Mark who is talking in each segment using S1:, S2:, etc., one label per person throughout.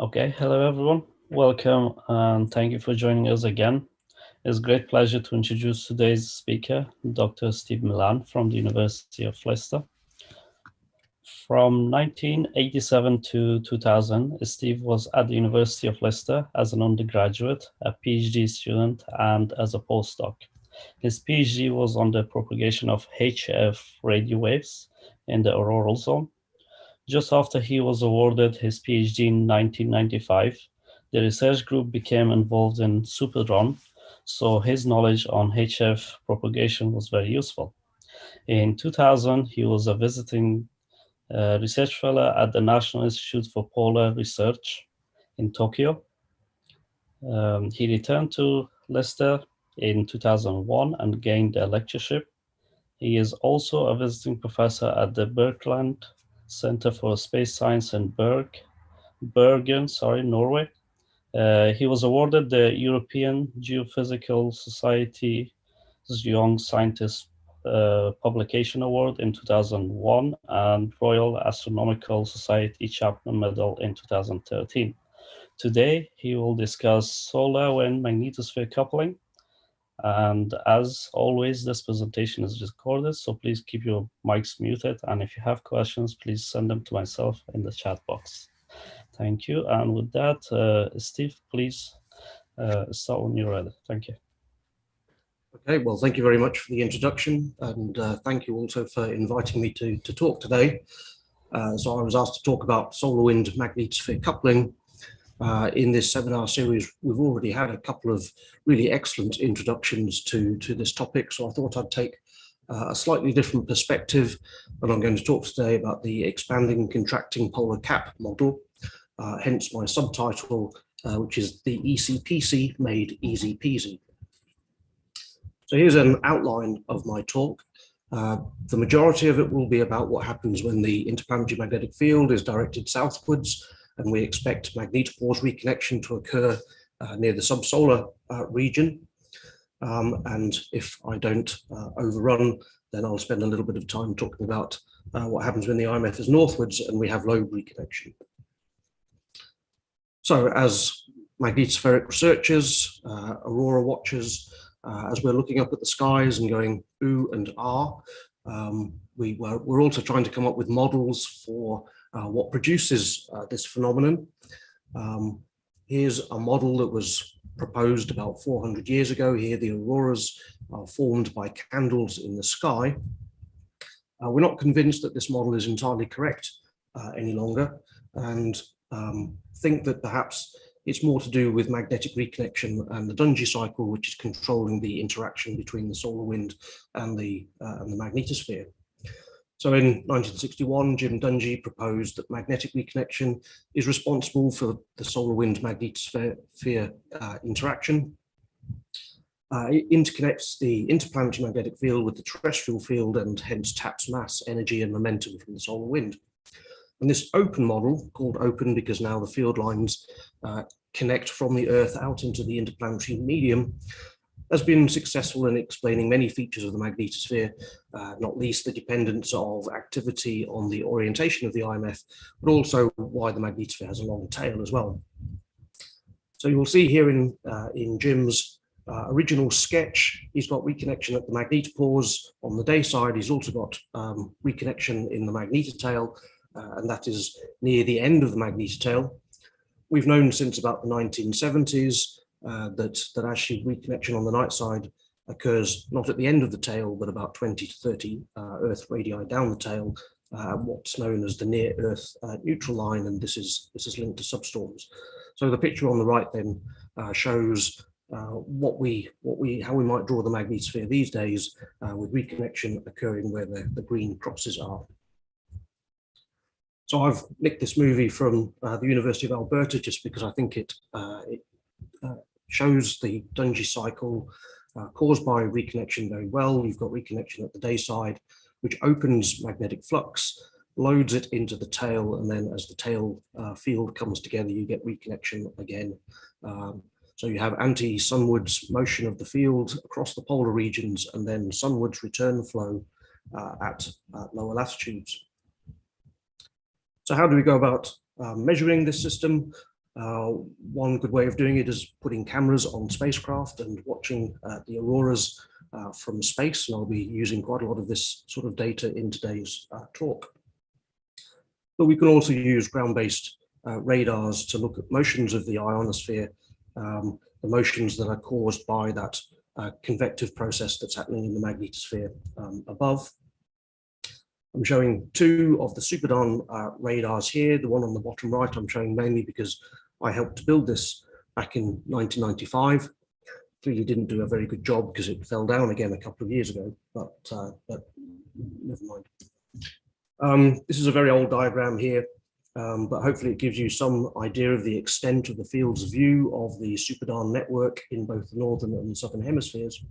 S1: Okay, hello everyone. Welcome and thank you for joining us again. It's a great pleasure to introduce today's speaker, Dr. Steve Milan from the University of Leicester. From 1987 to 2000, Steve was at the University of Leicester as an undergraduate, a PhD student, and as a postdoc. His PhD was on the propagation of HF radio waves in the auroral zone. Just after he was awarded his PhD in 1995, the research group became involved in superdrone, so his knowledge on HF propagation was very useful. In 2000, he was a visiting research fellow at the National Institute for Polar Research in Tokyo. He returned to Leicester in 2001 and gained a lectureship. He is also a visiting professor at the Berkland Center for Space Science in Bergen, Norway. He was awarded the European Geophysical Society's Young Scientist Publication Award in 2001 and Royal Astronomical Society Chapman Medal in 2013. Today, he will discuss solar wind magnetosphere coupling. And as always, this presentation is recorded, so please keep your mics muted. And if you have questions, please send them to myself in the chat box. Thank you. And with that, Steve, please start when you're ready. Thank you.
S2: Okay, well, thank you very much for the introduction, and thank you also for inviting me to talk today. So I was asked to talk about solar wind magnetosphere coupling. In this seminar series, we've already had a couple of really excellent introductions to this topic, so I thought I'd take a slightly different perspective, and I'm going to talk today about the expanding contracting polar cap model, hence my subtitle, which is the ECPC made easy peasy. So here's an outline of my talk. The majority of it will be about what happens when the interplanetary magnetic field is directed southwards, and we expect magnetopause reconnection to occur near the subsolar region. And if I don't overrun, then I'll spend a little bit of time talking about what happens when the IMF is northwards and we have Lowbree Connection. So as magnetospheric researchers, Aurora watchers, as we're looking up at the skies and going ooh and ah, we're also trying to come up with models for what produces this phenomenon. Here's a model that was proposed about 400 years ago. Here the auroras are formed by candles in the sky. We're not convinced that this model is entirely correct any longer, and think that perhaps it's more to do with magnetic reconnection and the Dungy cycle, which is controlling the interaction between the solar wind and the magnetosphere. So in 1961, Jim Dungy proposed that magnetic reconnection is responsible for the solar wind magnetosphere interaction. It interconnects the interplanetary magnetic field with the terrestrial field and hence taps mass, energy, and momentum from the solar wind. And this open model, called open because now the field lines connect from the Earth out into the interplanetary medium, has been successful in explaining many features of the magnetosphere, not least the dependence of activity on the orientation of the IMF, but also why the magnetosphere has a long tail as well. So you will see here in Jim's original sketch, he's got reconnection at the magnetopause on the day side. He's also got reconnection in the magnetotail, and that is near the end of the magnetotail. We've known since about the 1970s that actually reconnection on the night side occurs not at the end of the tail, but about 20 to 30 Earth radii down the tail, what's known as the near Earth neutral line, and this is linked to substorms. So the picture on the right then shows how we might draw the magnetosphere these days, with reconnection occurring where the green crosses are. So I've nicked this movie from the University of Alberta just because I think it shows the Dungy cycle caused by reconnection very well. You've got reconnection at the day side, which opens magnetic flux, loads it into the tail, and then as the tail field comes together, you get reconnection again. So you have anti-sunwards motion of the field across the polar regions, and then sunwards return flow at lower latitudes. So how do we go about measuring this system? One good way of doing it is putting cameras on spacecraft and watching the auroras from space, and I'll be using quite a lot of this sort of data in today's talk. But we can also use ground-based radars to look at motions of the ionosphere, the motions that are caused by that convective process that's happening in the magnetosphere above. I'm showing two of the Superdon radars here. The one on the bottom right I'm showing mainly because I helped to build this back in 1995. Clearly didn't do a very good job because it fell down again a couple of years ago, but never mind. This is a very old diagram here, but hopefully it gives you some idea of the extent of the field's view of the Superdon network in both the northern and southern hemispheres.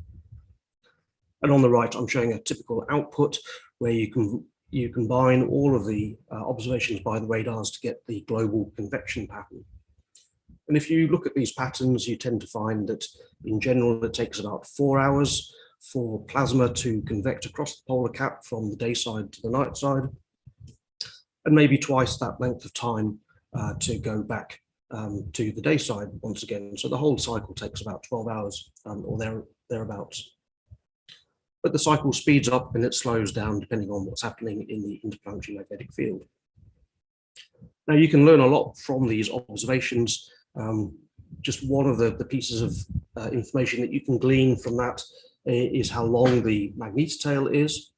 S2: And on the right, I'm showing a typical output where you combine all of the observations by the radars to get the global convection pattern. And if you look at these patterns, you tend to find that in general, it takes about 4 hours for plasma to convect across the polar cap from the day side to the night side, and maybe twice that length of time to go back to the day side once again. So the whole cycle takes about 12 hours or thereabouts. But the cycle speeds up and it slows down depending on what's happening in the interplanetary magnetic field. Now you can learn a lot from these observations. Just one of the pieces of information that you can glean from that is how long the magnetotail is.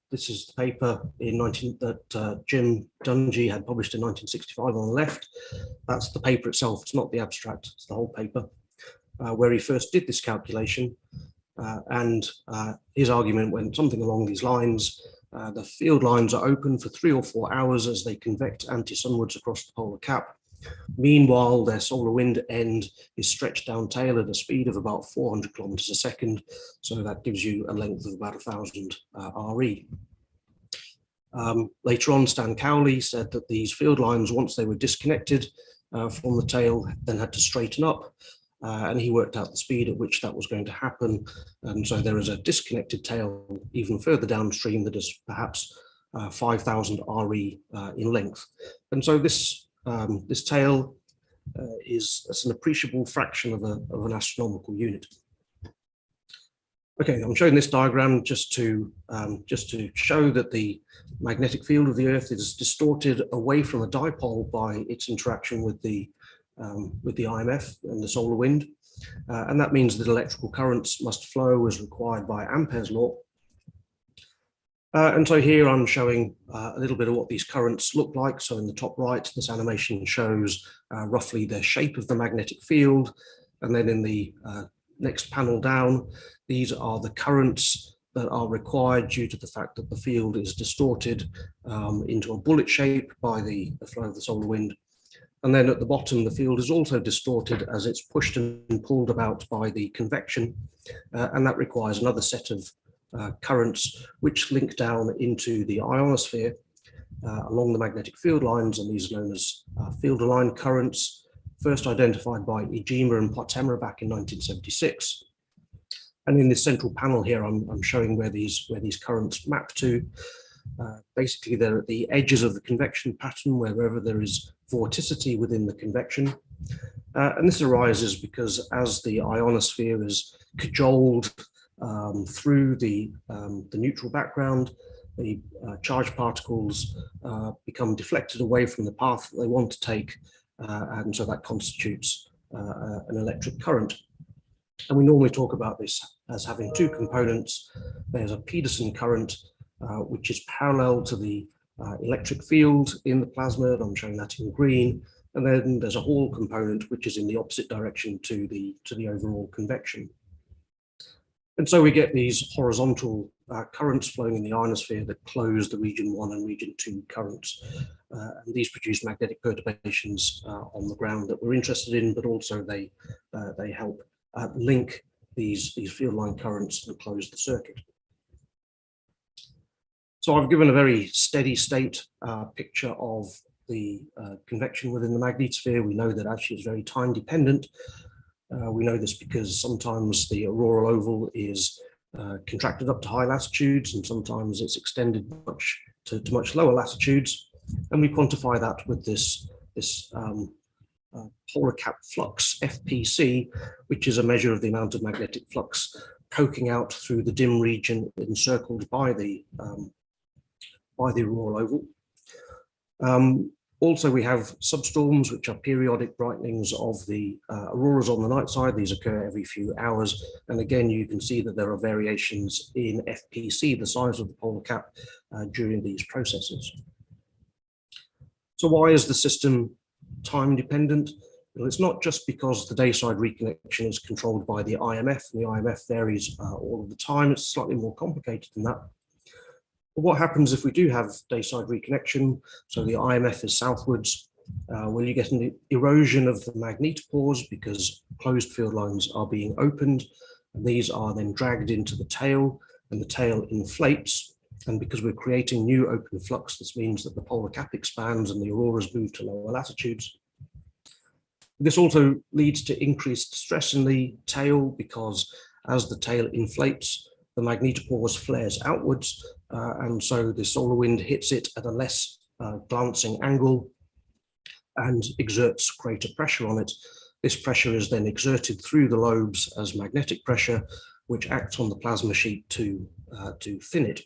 S2: This is the paper that Jim Dungy had published in 1965 on the left. That's the paper itself, it's not the abstract, it's the whole paper, where he first did this calculation. And his argument went something along these lines. The field lines are open for 3 or 4 hours as they convect anti-sunwards across the polar cap. Meanwhile, their solar wind end is stretched down tail at a speed of about 400 kilometers a second. So that gives you a length of about 1,000 RE. Later on, Stan Cowley said that these field lines, once they were disconnected from the tail, then had to straighten up. And he worked out the speed at which that was going to happen. And so there is a disconnected tail even further downstream that is perhaps 5,000 RE in length. And so this tail is an appreciable fraction of an astronomical unit. Okay, I'm showing this diagram just to show that the magnetic field of the Earth is distorted away from a dipole by its interaction with the IMF and the solar wind. And that means that electrical currents must flow as required by Ampere's law. And so here I'm showing a little bit of what these currents look like. So in the top right, this animation shows roughly the shape of the magnetic field. And then in the next panel down, these are the currents that are required due to the fact that the field is distorted into a bullet shape by the flow of the solar wind. And then at the bottom, the field is also distorted as it's pushed and pulled about by the convection. And that requires another set of currents which link down into the ionosphere along the magnetic field lines, and these are known as field-aligned currents, first identified by Ijima and Potemra back in 1976. And in this central panel here, I'm showing where these currents map to. Basically, they're at the edges of the convection pattern, wherever there is vorticity within the convection. And this arises because as the ionosphere is cajoled through the neutral background, the charged particles become deflected away from the path that they want to take, and so that constitutes an electric current. And we normally talk about this as having two components. There's a Peterson current, which is parallel to the electric field in the plasma. I'm showing that in green. And then there's a Hall component, which is in the opposite direction to the overall convection. And so we get these horizontal currents flowing in the ionosphere that close the region 1 and region 2 currents. And these produce magnetic perturbations on the ground that we're interested in, but also they help link these field line currents and close the circuit. So I've given a very steady state picture of the convection within the magnetosphere. We know that actually it's very time dependent. We know this because sometimes the auroral oval is contracted up to high latitudes, and sometimes it's extended to much lower latitudes. And we quantify that with this polar cap flux, FPC, which is a measure of the amount of magnetic flux poking out through the dim region encircled by the auroral oval. Also, we have substorms, which are periodic brightenings of the auroras on the night side. These occur every few hours. And again, you can see that there are variations in FPC, the size of the polar cap, during these processes. So why is the system time dependent? Well, it's not just because the dayside reconnection is controlled by the IMF, and the IMF varies all of the time. It's slightly more complicated than that. But what happens if we do have dayside reconnection? So the IMF is southwards. Well, you get an erosion of the magnetopores because closed field lines are being opened, and these are then dragged into the tail, and the tail inflates. And because we're creating new open flux, this means that the polar cap expands and the auroras move to lower latitudes. This also leads to increased stress in the tail because as the tail inflates, the magnetopores flares outwards, and so the solar wind hits it at a less glancing angle and exerts greater pressure on it. This pressure is then exerted through the lobes as magnetic pressure, which acts on the plasma sheet to thin it.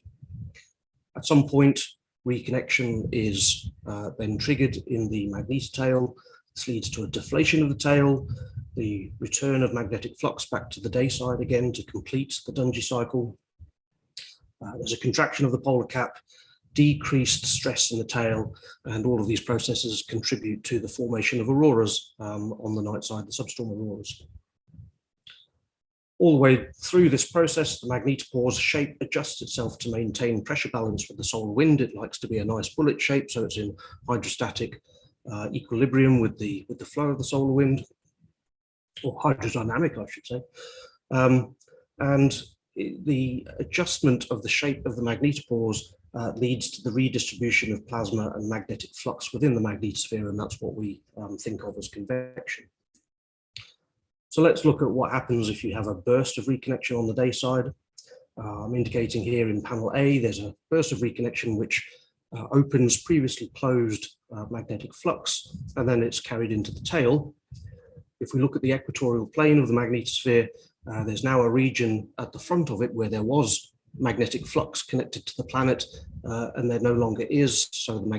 S2: At some point, reconnection is then triggered in the magnetotail. This leads to a deflation of the tail, the return of magnetic flux back to the day side again to complete the Dungy cycle. There's a contraction of the polar cap, decreased stress in the tail, and all of these processes contribute to the formation of auroras on the night side, the substorm auroras. All the way through this process, the magnetopore's shape adjusts itself to maintain pressure balance with the solar wind. It likes to be a nice bullet shape, so it's in hydrostatic equilibrium with the flow of the solar wind, or hydrodynamic, I should say. And the adjustment of the shape of the magnetopores leads to the redistribution of plasma and magnetic flux within the magnetosphere, and that's what we think of as convection. So let's look at what happens if you have a burst of reconnection on the day side. I'm indicating here in panel A, there's a burst of reconnection which opens previously closed magnetic flux, and then it's carried into the tail. If we look at the equatorial plane of the magnetosphere, there's now a region at the front of it where there was magnetic flux connected to the planet, and there no longer is, so the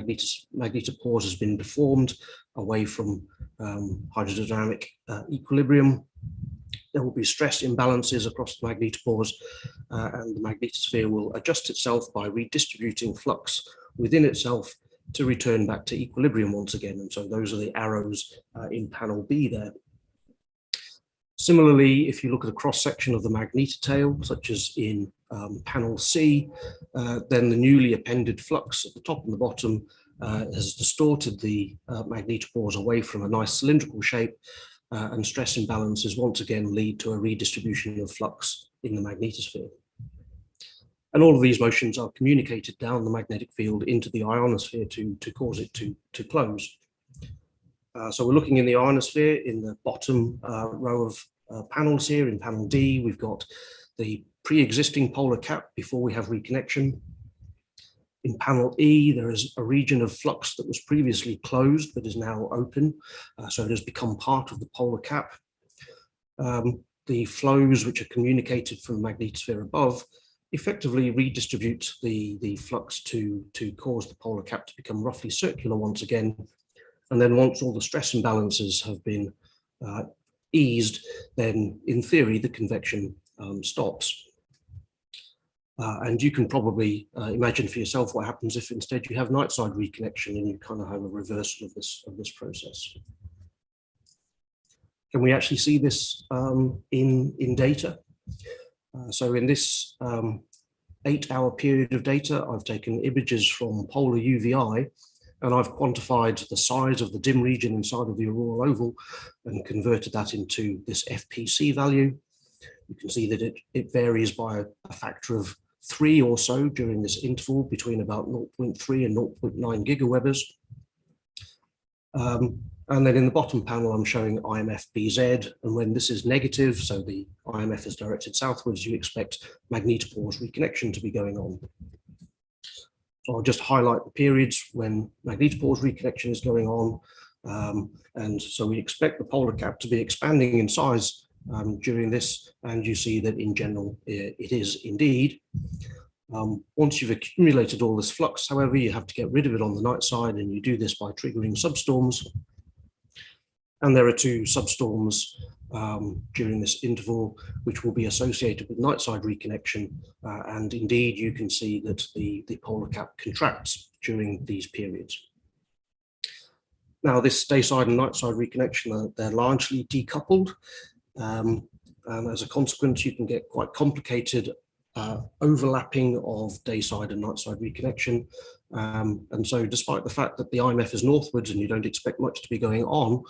S2: magnetopores has been deformed away from hydrodynamic equilibrium. There will be stress imbalances across the magnetopores, and the magnetosphere will adjust itself by redistributing flux within itself to return back to equilibrium once again. And so those are the arrows in panel B there. Similarly, if you look at a cross-section of the magnetotail, such as in panel C, then the newly appended flux at the top and the bottom has distorted the magnetopores away from a nice cylindrical shape, and stress imbalances once again lead to a redistribution of flux in the magnetosphere. And all of these motions are communicated down the magnetic field into the ionosphere to cause it to close. So we're looking in the ionosphere in the bottom row of panels here. In panel D, we've got the pre-existing polar cap before we have reconnection. In panel E, there is a region of flux that was previously closed but is now open, so it has become part of the polar cap. The flows which are communicated from the magnetosphere above effectively redistribute the flux to cause the polar cap to become roughly circular once again. And then once all the stress imbalances have been eased, then in theory, the convection stops. And you can probably imagine for yourself what happens if instead you have night side reconnection and you kind of have a reversal of this process. Can we actually see this in data? So in this 8-hour period of data, I've taken images from polar UVI, and I've quantified the size of the dim region inside of the auroral oval and converted that into this FPC value. You can see that it varies by a factor of 3 or so during this interval between about 0.3 and 0.9 gigawebers. And then in the bottom panel, I'm showing IMF BZ, and when this is negative, so the IMF is directed southwards, you expect magnetopores reconnection to be going on. So I'll just highlight the periods when magnetopores reconnection is going on. And so we expect the polar cap to be expanding in size during this, and you see that in general it is indeed. Once you've accumulated all this flux, however, you have to get rid of it on the night side, and you do this by triggering substorms. And there are two substorms during this interval, which will be associated with night side reconnection. And indeed, you can see that the polar cap contracts during these periods. Now, this day side and night side reconnection, they're largely decoupled. And as a consequence, you can get quite complicated overlapping of day side and night side reconnection. And so despite the fact that the IMF is northwards and you don't expect much to be going on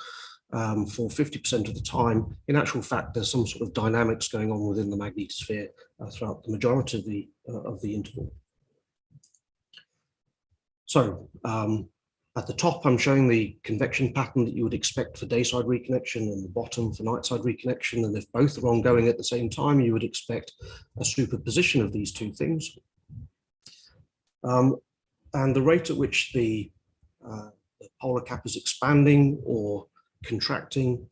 S2: for 50% of the time, in actual fact, there's some sort of dynamics going on within the magnetosphere throughout the majority of the interval. So at the top, I'm showing the convection pattern that you would expect for day-side reconnection, and the bottom for night-side reconnection. And if both are ongoing at the same time, you would expect a superposition of these two things. And the rate at which the polar cap is expanding or contracting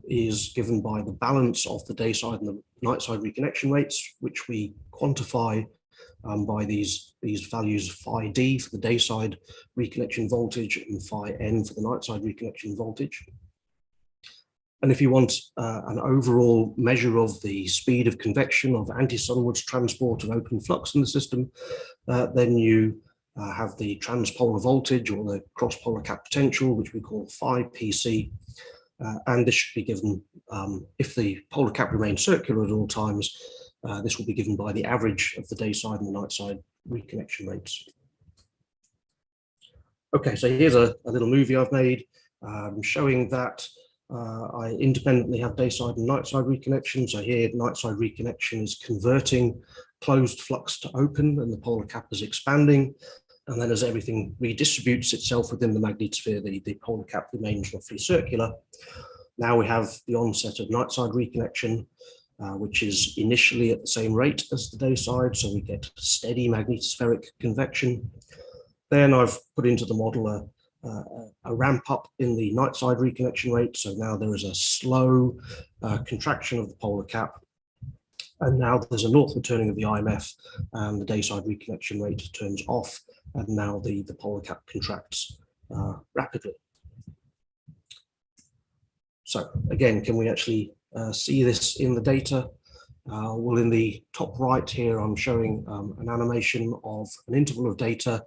S2: is given by the balance of the day-side and the night-side reconnection rates, which we quantify by these values phi d for the day side reconnection voltage and phi n for the night side reconnection voltage. And if you want an overall measure of the speed of convection, of anti-sunwards transport of open flux in the system, then you have the transpolar voltage or the cross-polar cap potential, which we call phi pc. And this should be given, if the polar cap remains circular at all times, this will be given by the average of the day side and the night side reconnection rates. Okay, so here's a little movie I've made showing that I independently have day side and night side reconnection. So here, night side reconnection is converting closed flux to open, and the polar cap is expanding. And then as everything redistributes itself within the magnetosphere, the polar cap remains roughly circular. Now we have the onset of night side reconnection, which is initially at the same rate as the day side, so we get steady magnetospheric convection. Then I've put into the model a ramp up in the night side reconnection rate, so now there is a slow contraction of the polar cap, and now there's a northward turning of the IMF, and the day side reconnection rate turns off, and now the polar cap contracts rapidly. So again, can we actually see this in the data? Well, in the top right here, I'm showing an animation of an interval of data.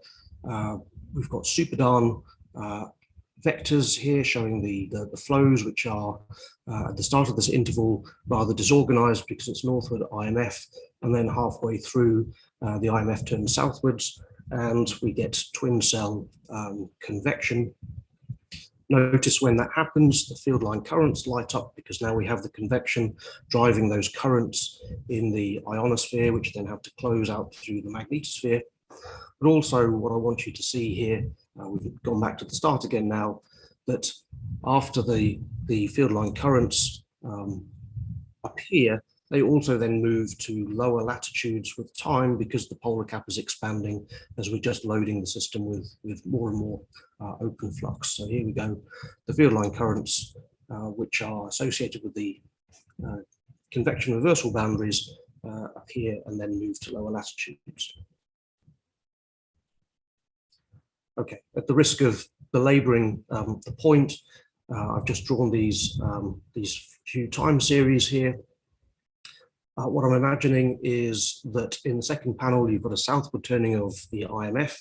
S2: We've got superdarn vectors here showing the flows, which are at the start of this interval rather disorganized because it's northward IMF, and then halfway through the IMF turns southwards, and we get twin cell convection. Notice when that happens, the field line currents light up because now we have the convection driving those currents in the ionosphere, which then have to close out through the magnetosphere. But also what I want you to see here, we've gone back to the start again now, that after the field line currents appear, they also then move to lower latitudes with time because the polar cap is expanding as we're just loading the system with more and more open flux. So here we go, the field line currents, which are associated with the convection reversal boundaries, appear and then move to lower latitudes. Okay, at the risk of belaboring the point, I've just drawn these few time series here. What I'm imagining is that in the second panel, you've got a southward turning of the IMF.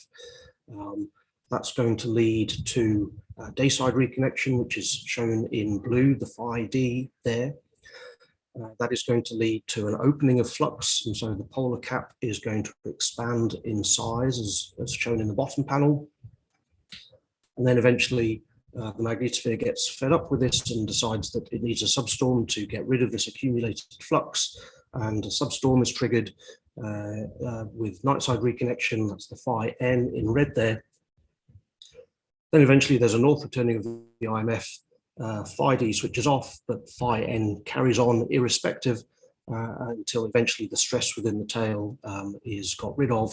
S2: That's going to lead to day side reconnection, which is shown in blue, the phi d there. That is going to lead to an opening of flux, and so the polar cap is going to expand in size as shown in the bottom panel. And then eventually the magnetosphere gets fed up with this and decides that it needs a substorm to get rid of this accumulated flux, and a substorm is triggered with night side reconnection. That's the phi n in red there. Then eventually there's a northward turning of the IMF. Phi d switches off, but phi n carries on irrespective until eventually the stress within the tail is got rid of,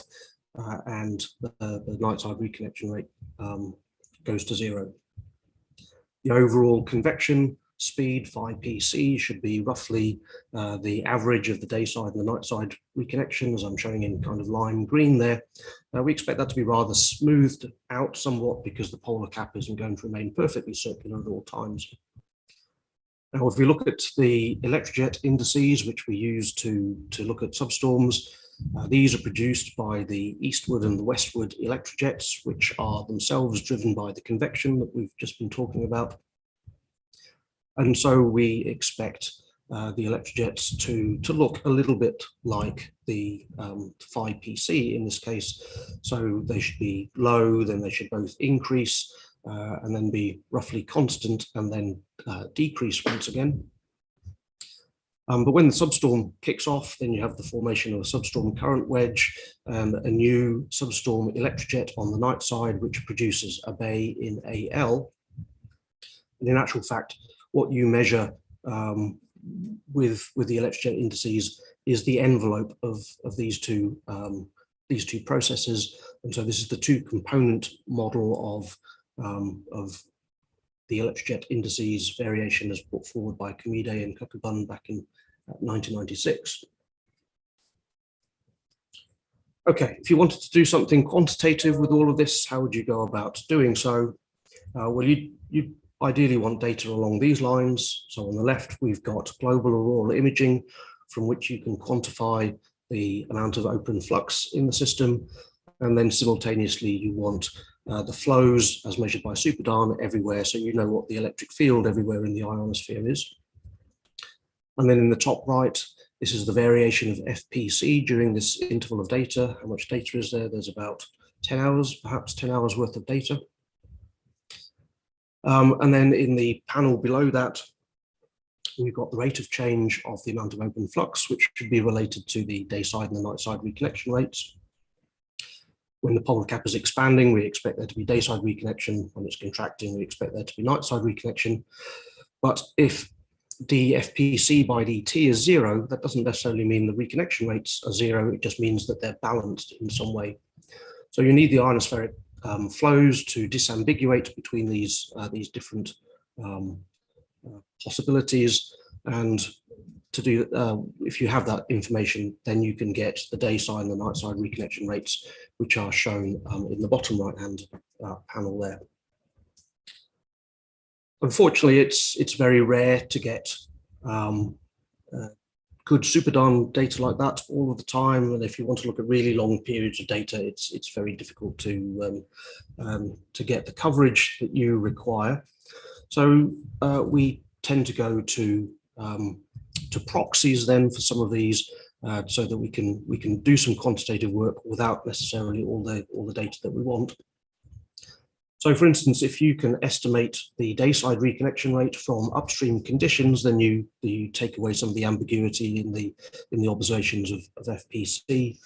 S2: and the night side reconnection rate goes to zero. The overall convection speed, phi PC, should be roughly the average of the day side and the night side reconnection, as I'm showing in kind of lime green there. We expect that to be rather smoothed out somewhat because the polar cap isn't going to remain perfectly circular at all times. Now, if we look at the Electrojet indices, which we use to look at substorms, these are produced by the eastward and the westward electrojets, which are themselves driven by the convection that we've just been talking about. And so we expect the electrojets to look a little bit like the phi PC in this case. So they should be low, then they should both increase and then be roughly constant and then decrease once again. But when the substorm kicks off, then you have the formation of a substorm current wedge and a new substorm electrojet on the night side, which produces a bay in AL. And in actual fact, what you measure with the Electrojet indices is the envelope of these two processes. And so this is the two-component model of the Electrojet indices variation as put forward by Kamide and Kakubun back in 1996. Okay, if you wanted to do something quantitative with all of this, how would you go about doing so? Well, you ideally want data along these lines. So on the left, we've got global auroral imaging, from which you can quantify the amount of open flux in the system. And then simultaneously, you want the flows as measured by superdarn everywhere, so you know what the electric field everywhere in the ionosphere is. And then in the top right, this is the variation of FPC during this interval of data. How much data is there? There's about 10 hours, perhaps 10 hours worth of data. And then in the panel below that, we've got the rate of change of the amount of open flux, which should be related to the day side and the night side reconnection rates. When the polar cap is expanding, we expect there to be day side reconnection. When it's contracting, we expect there to be night side reconnection. But if dFPC by dt is 0, that doesn't necessarily mean the reconnection rates are 0. It just means that they're balanced in some way. So you need the ionospheric flows to disambiguate between these different possibilities, and to do if you have that information, then you can get the day side and the night side reconnection rates, which are shown in the bottom right hand panel there. Unfortunately, it's very rare to get good superdarn data like that all of the time, and if you want to look at really long periods of data, it's very difficult to get the coverage that you require. So we tend to go to proxies then for some of these, so that we can do some quantitative work without necessarily all the data that we want. So for instance, if you can estimate the day side reconnection rate from upstream conditions, then you take away some of the ambiguity in the observations of FPC.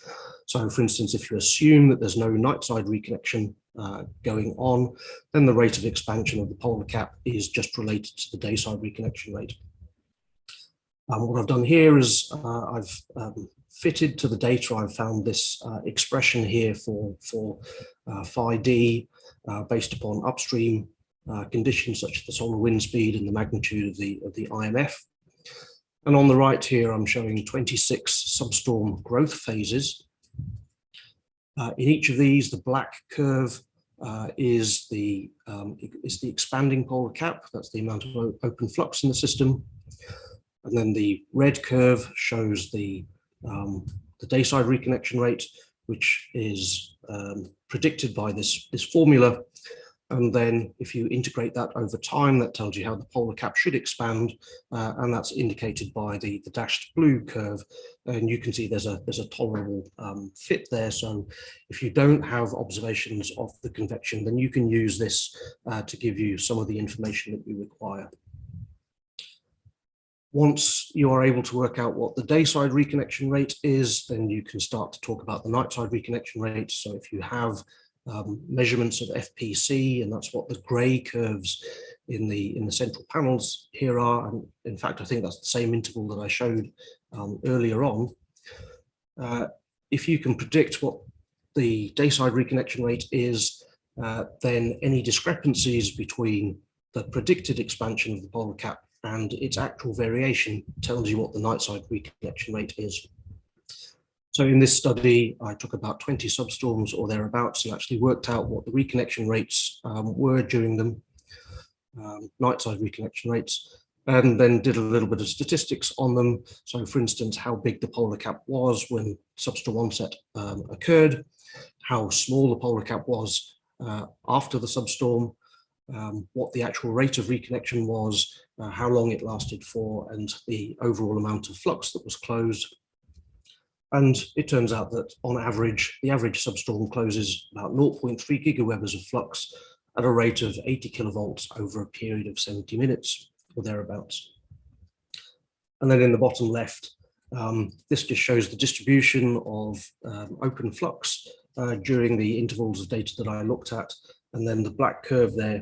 S2: So for instance, if you assume that there's no night side reconnection going on, then the rate of expansion of the polar cap is just related to the day side reconnection rate. What I've done here is I've fitted to the data. I've found this expression here for phi d based upon upstream conditions such as the solar wind speed and the magnitude of the IMF. And on the right here, I'm showing 26 substorm growth phases. In each of these, the black curve is the expanding polar cap. That's the amount of open flux in the system. And then the red curve shows the day side reconnection rate, which is predicted by this formula. And then if you integrate that over time, that tells you how the polar cap should expand, and that's indicated by the dashed blue curve. And you can see there's a tolerable fit there. So if you don't have observations of the convection, then you can use this to give you some of the information that you require. Once you are able to work out what the day side reconnection rate is, then you can start to talk about the night side reconnection rate. So if you have measurements of FPC, and that's what the gray curves in the central panels here are, and in fact I think that's the same interval that I showed earlier on. If you can predict what the day side reconnection rate is, then any discrepancies between the predicted expansion of the polar cap and its actual variation tells you what the night side reconnection rate is. So in this study, I took about 20 substorms or thereabouts and actually worked out what the reconnection rates were during them, night side reconnection rates, and then did a little bit of statistics on them. So for instance, how big the polar cap was when substorm onset occurred, how small the polar cap was after the substorm, what the actual rate of reconnection was, how long it lasted for, and the overall amount of flux that was closed. And it turns out that on average, the average substorm closes about 0.3 gigawebers of flux at a rate of 80 kilovolts over a period of 70 minutes or thereabouts. And then in the bottom left, this just shows the distribution of open flux during the intervals of data that I looked at. And then the black curve there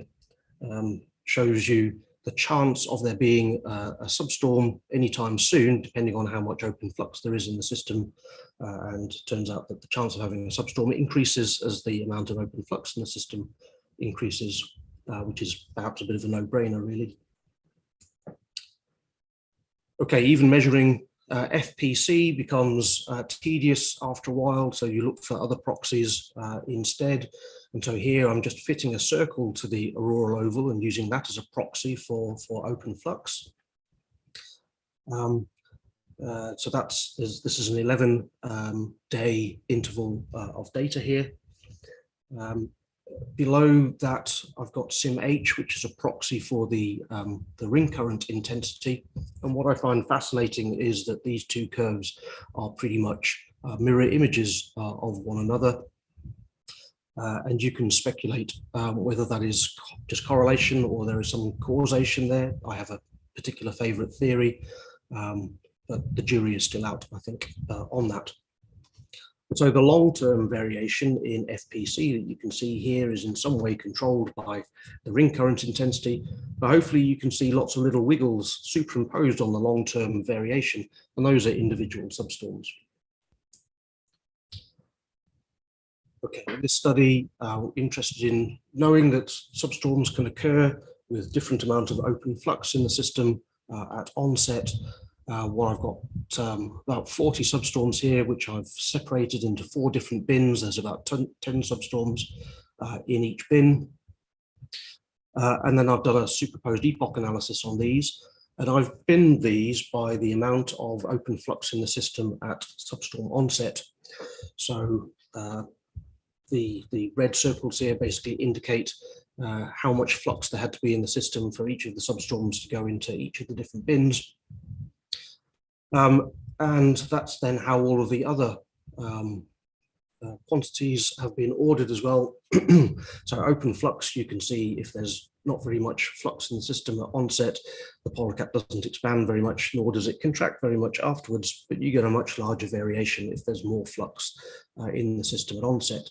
S2: shows you the chance of there being a substorm anytime soon, depending on how much open flux there is in the system. And it turns out that the chance of having a substorm increases as the amount of open flux in the system increases, which is perhaps a bit of a no-brainer, really. Okay, even measuring FPC becomes tedious after a while, so you look for other proxies instead. And so here I'm just fitting a circle to the auroral oval and using that as a proxy for open flux. So this is an 11-day interval of data here. Below that, I've got SIM-H, which is a proxy for the ring current intensity. And what I find fascinating is that these two curves are pretty much mirror images of one another. And you can speculate whether that is just correlation or there is some causation there. I have a particular favorite theory, but the jury is still out, I think, on that. So the long-term variation in FPC that you can see here is in some way controlled by the ring current intensity, but hopefully you can see lots of little wiggles superimposed on the long-term variation, and those are individual substorms. Okay, in this study, we're interested in knowing that substorms can occur with different amount of open flux in the system at onset. Well, I've got about 40 substorms here, which I've separated into 4 different bins. There's about 10 substorms in each bin. And then I've done a superposed epoch analysis on these. And I've binned these by the amount of open flux in the system at substorm onset. So the red circles here basically indicate how much flux there had to be in the system for each of the substorms to go into each of the different bins. And that's then how all of the other quantities have been ordered as well. So open flux, you can see if there's not very much flux in the system at onset, the polar cap doesn't expand very much, nor does it contract very much afterwards, but you get a much larger variation if there's more flux in the system at onset.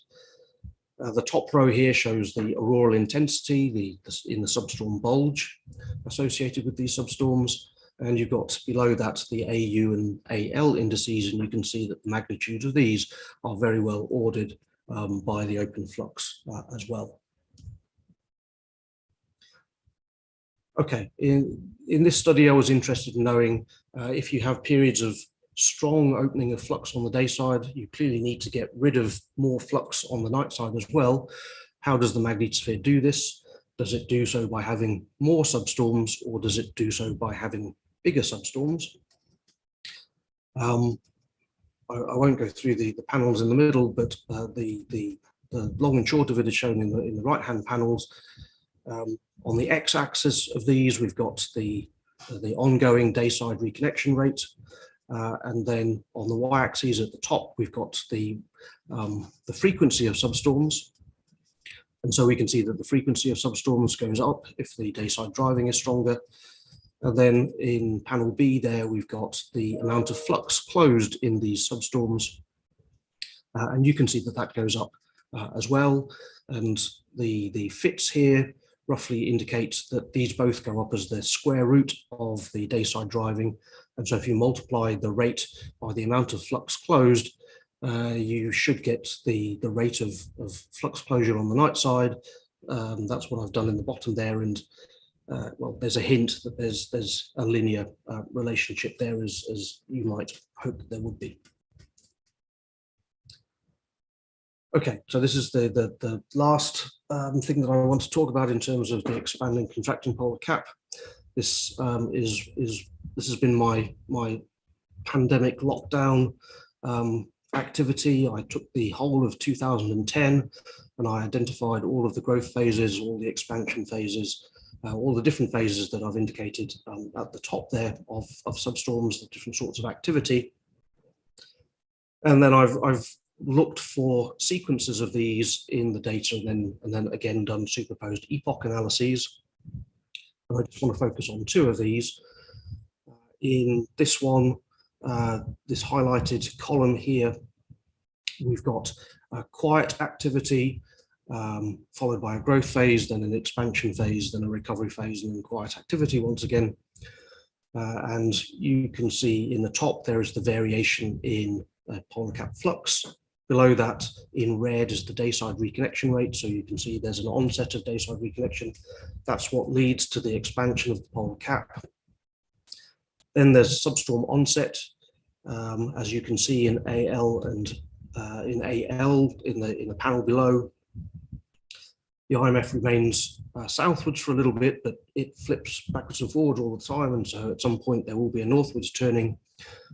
S2: The top row here shows the auroral intensity in the substorm bulge associated with these substorms. And you've got below that the AU and AL indices, and you can see that the magnitudes of these are very well ordered by the open flux as well. Okay, in this study, I was interested in knowing if you have periods of strong opening of flux on the day side, you clearly need to get rid of more flux on the night side as well. How does the magnetosphere do this? Does it do so by having more substorms, or does it do so by having bigger substorms? I won't go through the panels in the middle, but the long and short of it is shown in the right-hand panels. On the x-axis of these, we've got the ongoing day-side reconnection rate, and then on the y-axis at the top, we've got the frequency of substorms. And so we can see that the frequency of substorms goes up if the day-side driving is stronger. And then in panel B there, we've got the amount of flux closed in these substorms. And you can see that that goes up as well. And the fits here roughly indicate that these both go up as the square root of the day-side driving. And so if you multiply the rate by the amount of flux closed, you should get the rate of flux closure on the night side. That's what I've done in the bottom there. And well, there's a hint that there's a linear relationship there, as you might hope that there would be. Okay, so this is the last thing that I want to talk about in terms of the expanding contracting polar cap. This this has been my pandemic lockdown activity. I took the whole of 2010 and I identified all of the growth phases, all the expansion phases, all the different phases that I've indicated at the top there of substorms, the different sorts of activity. And then I've looked for sequences of these in the data, and then again done superposed epoch analyses. And I just want to focus on two of these. In this one, this highlighted column here, we've got a quiet activity followed by a growth phase, then an expansion phase, then a recovery phase, and then quiet activity once again. And you can see in the top there is the variation in polar cap flux. Below that, in red, is the dayside reconnection rate. So you can see there's an onset of dayside reconnection. That's what leads to the expansion of the polar cap. Then there's substorm onset, as you can see in AL and in AL in the panel below. The IMF remains southwards for a little bit, but it flips backwards and forwards all the time. And so at some point there will be a northwards turning.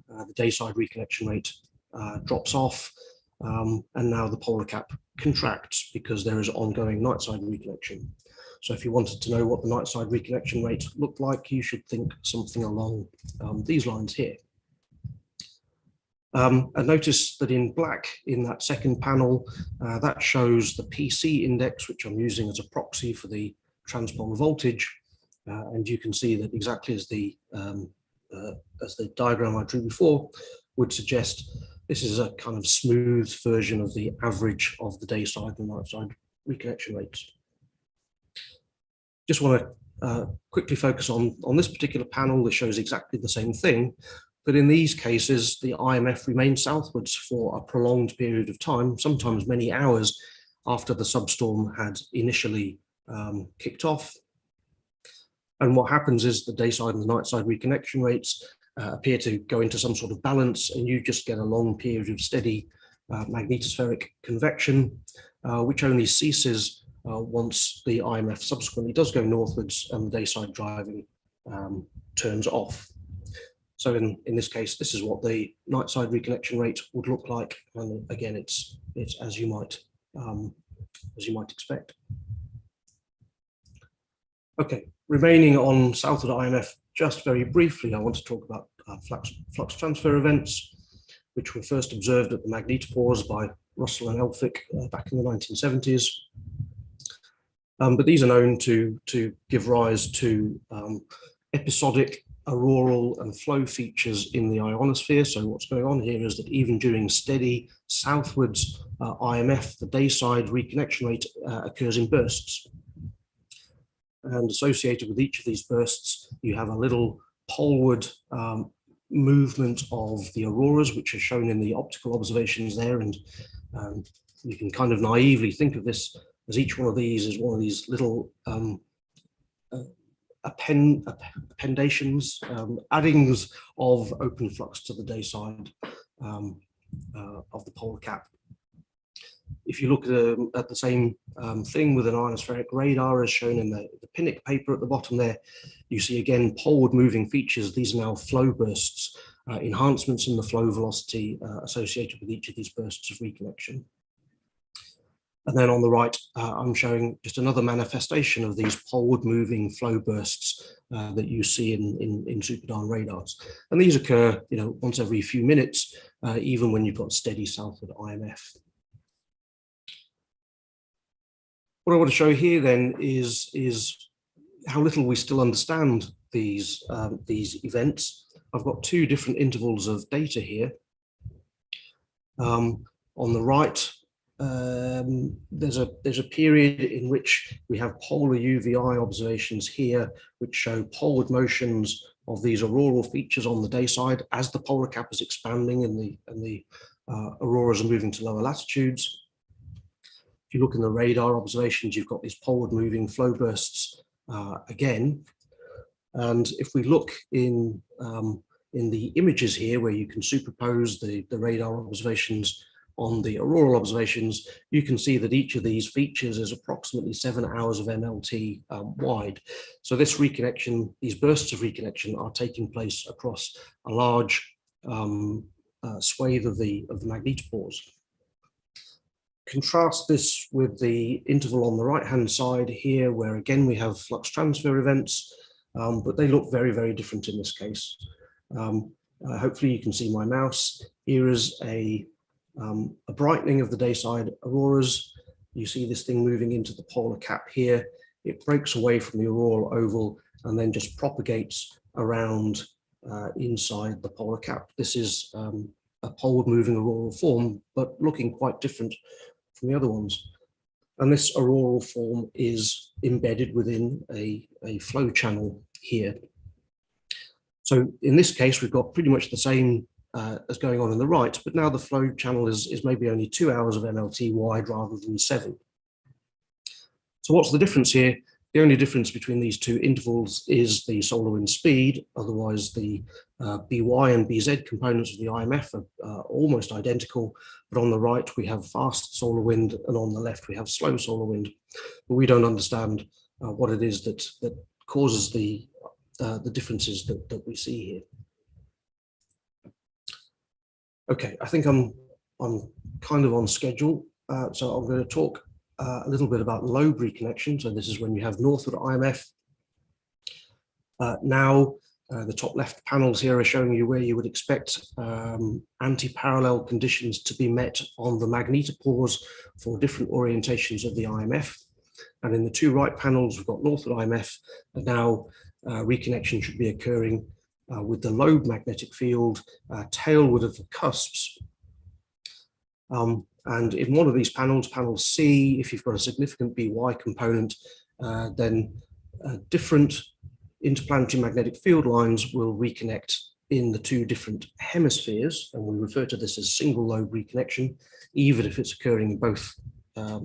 S2: The dayside reconnection rate drops off. And now the polar cap contracts because there is ongoing nightside reconnection. So if you wanted to know what the nightside reconnection rate looked like, you should think something along these lines here. And notice that in black in that second panel, that shows the PC index, which I'm using as a proxy for the transpolar voltage. And you can see that exactly as the diagram I drew before would suggest, this is a kind of smooth version of the average of the dayside and nightside reconnection rates. Just want to quickly focus on this particular panel that shows exactly the same thing, but in these cases, the IMF remains southwards for a prolonged period of time, sometimes many hours after the substorm had initially kicked off. And what happens is the dayside and the nightside reconnection rates appear to go into some sort of balance, and you just get a long period of steady magnetospheric convection, which only ceases once the IMF subsequently does go northwards and the dayside driving turns off. So in this case, this is what the nightside reconnection rate would look like, and again, it's as you might expect. Okay, remaining on southward IMF, just very briefly, I want to talk about flux transfer events, which were first observed at the magnetopores by Russell and Elphick back in the 1970s. But these are known to give rise to episodic auroral and flow features in the ionosphere. So what's going on here is that even during steady southwards IMF, the dayside reconnection rate occurs in bursts. And associated with each of these bursts, you have a little poleward movement of the auroras, which are shown in the optical observations there. And you can kind of naively think of this as each one of these is one of these little appendations, addings of open flux to the dayside of the polar cap. If you look at the same thing with an ionospheric radar, as shown in the Pinnock paper at the bottom there, you see again poleward moving features. These are now flow bursts, enhancements in the flow velocity associated with each of these bursts of reconnection. And then on the right, I'm showing just another manifestation of these poleward moving flow bursts that you see in Superdarn radars. And these occur, once every few minutes, even when you've got steady southward IMF. What I want to show here then is how little we still understand these events. I've got two different intervals of data here. On the right, there's a period in which we have polar UVI observations here, which show poleward motions of these auroral features on the day side as the polar cap is expanding and the auroras are moving to lower latitudes. If you look in the radar observations, you've got these poleward moving flow bursts again. And if we look in the images here, where you can superpose the radar observations on the auroral observations, you can see that each of these features is approximately 7 hours of MLT wide. So this reconnection, these bursts of reconnection are taking place across a large swathe of the magnetopores. Contrast this with the interval on the right-hand side here, where again we have flux transfer events, but they look very, very different in this case. Hopefully you can see my mouse. Here is a brightening of the dayside auroras. You see this thing moving into the polar cap here. It breaks away from the auroral oval and then just propagates around inside the polar cap. This is a poleward moving auroral form, but looking quite different from the other ones. And this auroral form is embedded within a flow channel here. So in this case, we've got pretty much the same as going on in the right, but now the flow channel is maybe only 2 hours of MLT wide rather than 7. So what's the difference here? The only difference between these two intervals is the solar wind speed. Otherwise, the BY and BZ components of the IMF are almost identical, but on the right we have fast solar wind and on the left we have slow solar wind. But we don't understand what it is that causes the differences that we see here. Okay, I think I'm kind of on schedule, so I'm going to talk a little bit about Lowbree Connection. So this is when you have northward IMF. Now, the top left panels here are showing you where you would expect anti-parallel conditions to be met on the magnetopores for different orientations of the IMF. And in the two right panels, we've got northward IMF, and now reconnection should be occurring with the Lobe magnetic field tailward of the cusps. And in one of these panels, panel C, if you've got a significant BY component, then different interplanetary magnetic field lines will reconnect in the two different hemispheres, and we refer to this as single lobe reconnection, even if it's occurring in both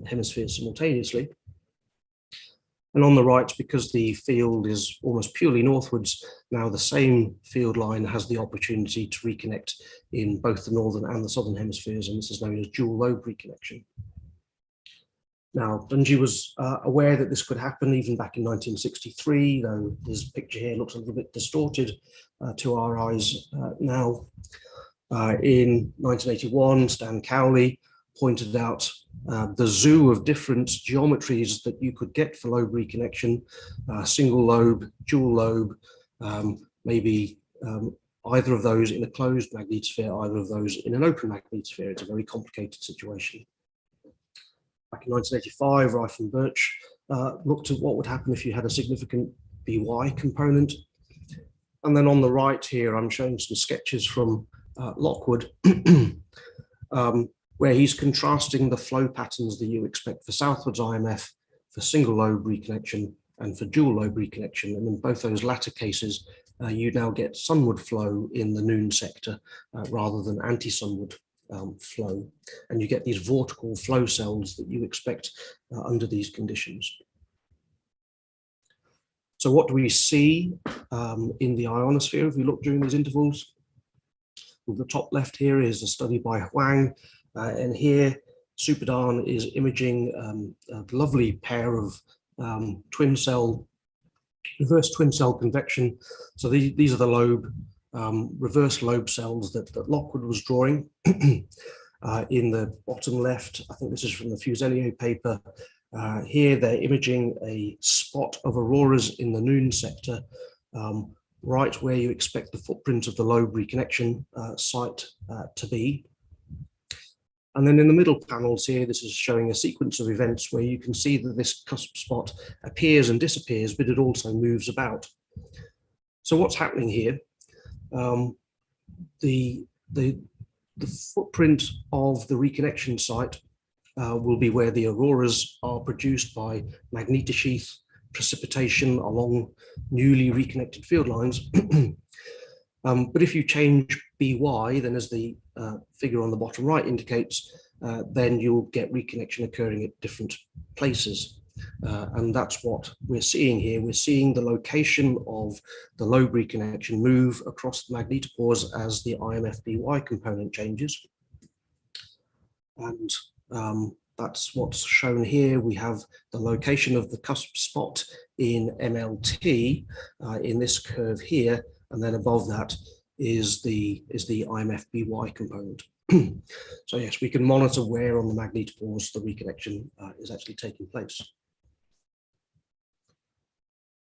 S2: hemispheres simultaneously. And on the right, because the field is almost purely northwards, now the same field line has the opportunity to reconnect in both the northern and the southern hemispheres, and this is known as dual lobe reconnection. Now, Dungy was aware that this could happen even back in 1963, though his picture here looks a little bit distorted to our eyes now. In 1981, Stan Cowley pointed out the zoo of different geometries that you could get for lobe reconnection, single lobe, dual lobe, maybe either of those in a closed magnetosphere, either of those in an open magnetosphere. It's a very complicated situation. Back in 1985, Rife and Birch looked at what would happen if you had a significant BY component. And then on the right here, I'm showing some sketches from Lockwood, where he's contrasting the flow patterns that you expect for southwards IMF, for single lobe reconnection, and for dual lobe reconnection. And in both those latter cases, you now get sunward flow in the noon sector rather than anti-sunward flow. And you get these vortical flow cells that you expect under these conditions. So what do we see in the ionosphere if we look during these intervals? Well, the top left here is a study by Huang. And here, Superdan is imaging a lovely pair of reverse twin cell convection. So these are the lobe, reverse lobe cells that Lockwood was drawing. In the bottom left, I think this is from the Fuselier paper. Here they're imaging a spot of auroras in the noon sector, right where you expect the footprint of the lobe reconnection site to be. And then in the middle panels here, this is showing a sequence of events where you can see that this cusp spot appears and disappears, but it also moves about. So what's happening here? The footprint of the reconnection site will be where the auroras are produced by magnetosheath precipitation along newly reconnected field lines. But if you change BY, then as the figure on the bottom right indicates, then you'll get reconnection occurring at different places. And that's what we're seeing here. We're seeing the location of the Lowbree connection move across the magnetopores as the IMFBY component changes. And that's what's shown here. We have the location of the cusp spot in MLT in this curve here, and then above that is the IMFBY component. So yes, we can monitor where on the magnetopores the reconnection is actually taking place.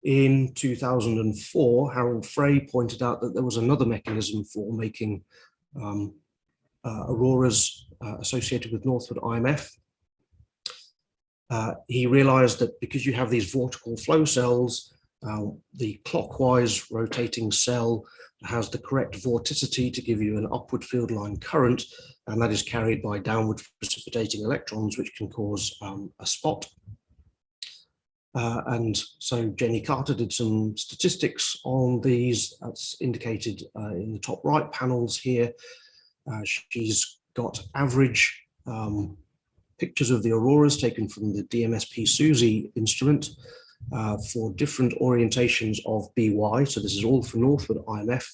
S2: In 2004, Harold Frey pointed out that there was another mechanism for making auroras associated with northward IMF. He realized that because you have these vortical flow cells, the clockwise rotating cell has the correct vorticity to give you an upward field line current, and that is carried by downward precipitating electrons, which can cause a spot. And so Jenny Carter did some statistics on these. That's indicated in the top right panels here. She's got average pictures of the auroras taken from the DMSP SUSY instrument for different orientations of BY. So this is all for northward IMF.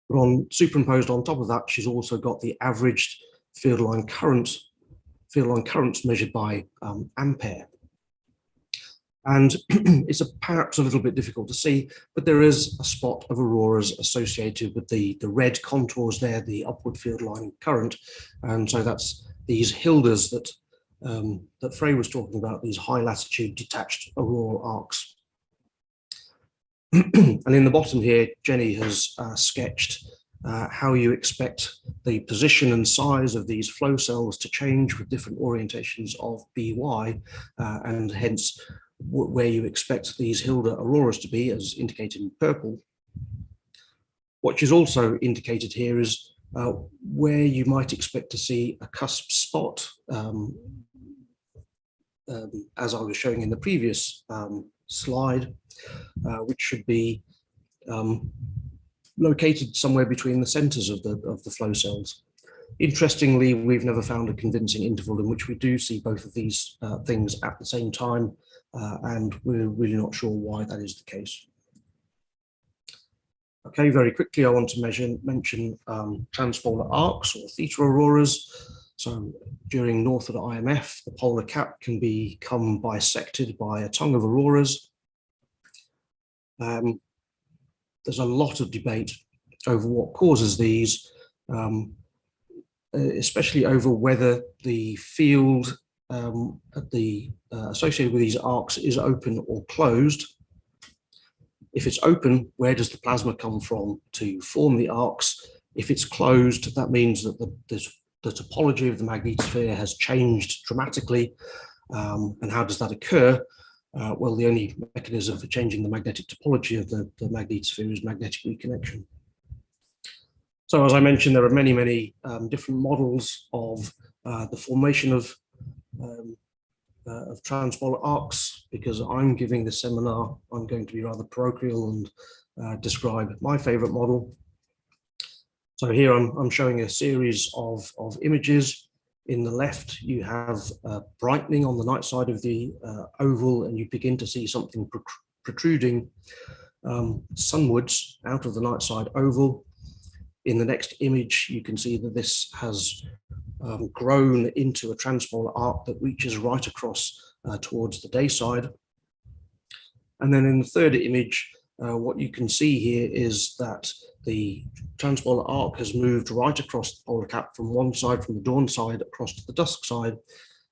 S2: But superimposed on top of that, she's also got the averaged field line currents measured by ampere. And it's perhaps a little bit difficult to see, but there is a spot of auroras associated with the red contours there, the upward field line current. And so that's these Hildas that Frey was talking about, these high latitude detached auroral arcs. And in the bottom here, Jenny has sketched how you expect the position and size of these flow cells to change with different orientations of BY, and hence where you expect these Hilda auroras to be, as indicated in purple. What is also indicated here is where you might expect to see a cusp spot, as I was showing in the previous slide, which should be located somewhere between the centers of the flow cells. Interestingly, we've never found a convincing interval in which we do see both of these things at the same time, and we're really not sure why that is the case. Okay, very quickly, I want to mention transpolar arcs or theta auroras. So during northward IMF, the polar cap can become bisected by a tongue of auroras. There's a lot of debate over what causes these, especially over whether the field associated with these arcs is open or closed. If it's open, where does the plasma come from to form the arcs? If it's closed, that means that the topology of the magnetosphere has changed dramatically. And how does that occur? Well, the only mechanism for changing the magnetic topology of the magnetosphere is magnetic reconnection. So as I mentioned, there are many, many different models of the formation of transpolar arcs. Because I'm giving this seminar, I'm going to be rather parochial and describe my favorite model. So here I'm showing a series of images. In the left, you have brightening on the night side of the oval, and you begin to see something protruding sunwards out of the night side oval. In the next image, you can see that this has grown into a transpolar arc that reaches right across towards the day side. And then in the third image, what you can see here is that the transpolar arc has moved right across the polar cap from one side, from the dawn side, across to the dusk side.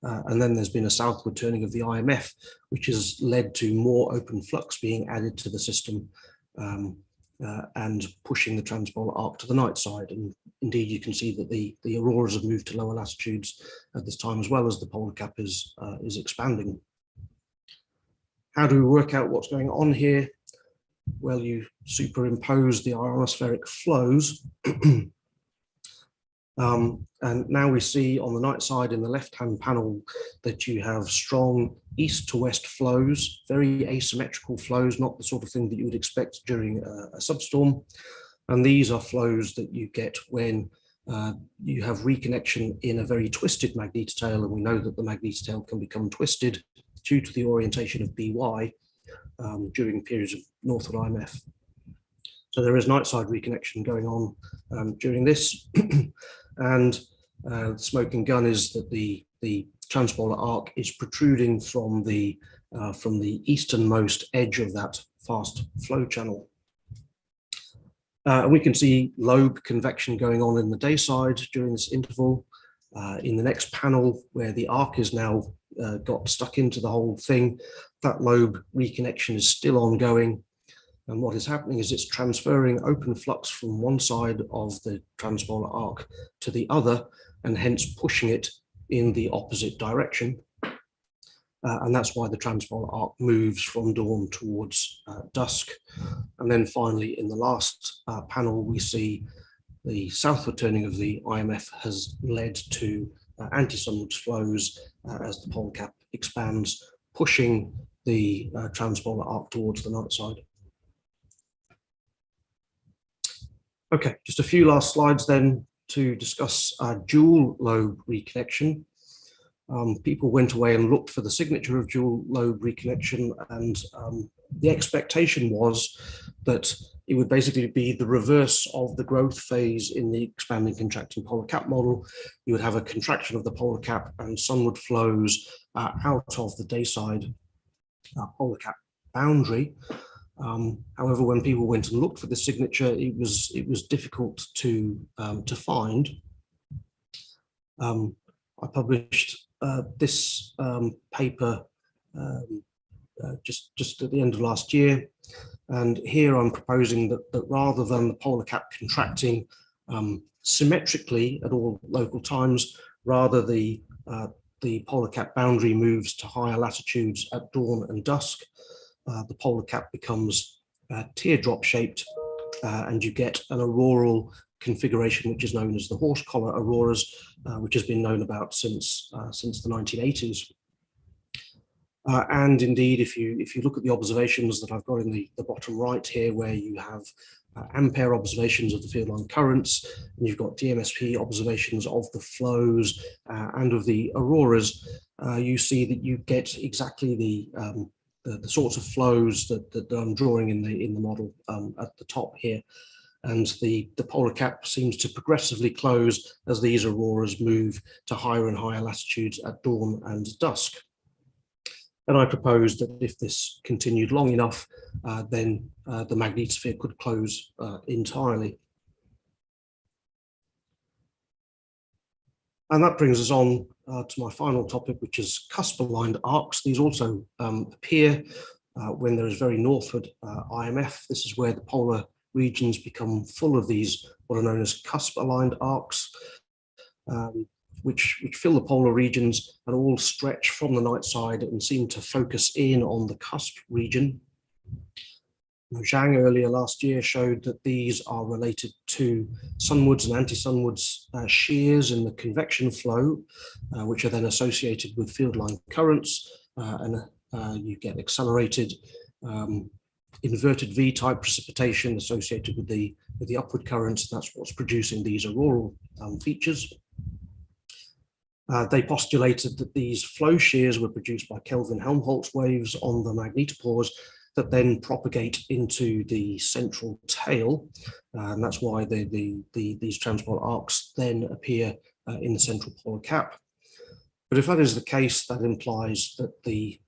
S2: And then there's been a southward turning of the IMF, which has led to more open flux being added to the system and pushing the transpolar arc to the night side. And indeed, you can see that the auroras have moved to lower latitudes at this time, as well as the polar cap is expanding. How do we work out what's going on here? Well, you superimpose the ionospheric flows. And now we see on the night side in the left-hand panel that you have strong east to west flows, very asymmetrical flows, not the sort of thing that you would expect during a substorm. And these are flows that you get when you have reconnection in a very twisted magnetotail, and we know that the magnetotail can become twisted due to the orientation of BY during periods of northward IMF. So there is night side reconnection going on during this. And the smoking gun is that the transpolar arc is protruding from the easternmost edge of that fast flow channel. And we can see Lobe convection going on in the day side during this interval. In the next panel, where the arc is now got stuck into the whole thing, that Lobe reconnection is still ongoing. And what is happening is it's transferring open flux from one side of the transpolar arc to the other, and hence pushing it in the opposite direction. And that's why the transpolar arc moves from dawn towards dusk. And then finally, in the last panel, we see the southward turning of the IMF has led to anti-sunwards flows as the polar cap expands, pushing the transpolar arc towards the night side. Okay, just a few last slides then to discuss dual lobe reconnection. People went away and looked for the signature of dual lobe reconnection, and the expectation was that it would basically be the reverse of the growth phase in the expanding contracting polar cap model. You would have a contraction of the polar cap and sunward flows out of the dayside polar cap boundary. However, when people went and looked for the signature, it was difficult to find. I published this paper just at the end of last year, and here I'm proposing that rather than the polar cap contracting symmetrically at all local times, rather the polar cap boundary moves to higher latitudes at dawn and dusk. The polar cap becomes teardrop shaped, and you get an auroral configuration which is known as the horse collar auroras, which has been known about since the 1980s. And indeed, if you look at the observations that I've got in the bottom right here, where you have ampere observations of the field line currents, and you've got DMSP observations of the flows and of the auroras, you see that you get exactly the sorts of flows that I'm drawing in the model at the top here. And the polar cap seems to progressively close as these auroras move to higher and higher latitudes at dawn and dusk. And I proposed that if this continued long enough, then the magnetosphere could close entirely. And that brings us on to my final topic, which is cusp-aligned arcs. These also appear when there is very northward IMF. This is where the polar regions become full of these, what are known as cusp-aligned arcs, which fill the polar regions and all stretch from the night side and seem to focus in on the cusp region. Zhang earlier last year showed that these are related to sunwards and anti-sunwards shears in the convection flow, which are then associated with field line currents, and you get accelerated inverted V-type precipitation associated with the upward currents. That's what's producing these auroral features. They postulated that these flow shears were produced by Kelvin-Helmholtz waves on the magnetopores that then propagate into the central tail, and that's why these transpolar arcs then appear in the central polar cap. But if that is the case, that implies that the